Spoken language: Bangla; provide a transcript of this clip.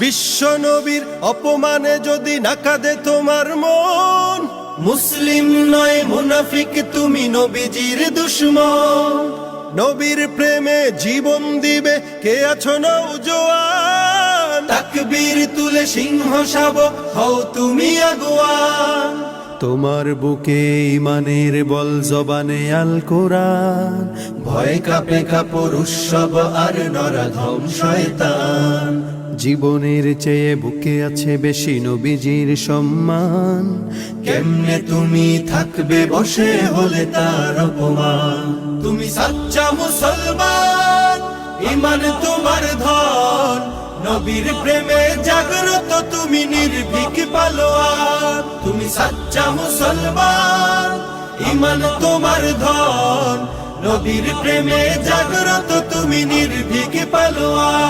বিশ্ব নবীর অপমানে যদি না কাঁদে তোমার মন, মুসলিম নয় মুনাফিক তুমি নবীজির দুশমন। নবীর প্রেমে জীবন দিবে কে আছো নওজোয়ান, তাকবীর তুলে সিংহ শাবক হও তুমি আগুয়ান। তোমার বুকে ইমানের বল জবানে আল কোরআন, ভয় কাঁপে কাপড় উৎসব আর নরাধম শয়তান। জীবনের চেয়ে বুকে আছে বেশি নবীজির সম্মান, কেমনে তুমি থাকবে বসে হলে তার অপমান। তুমি সাচ্চা মুসলমান, ইমান তোমার ধন, নবীর প্রেমে জাগ্রত তুমি নির্ভীক পালোয়ান। তুমি সাচ্চা মুসলমান, ইমান তোমার ধন, নবীর প্রেমে জাগ্রত তুমি নির্ভীক পালোয়ান।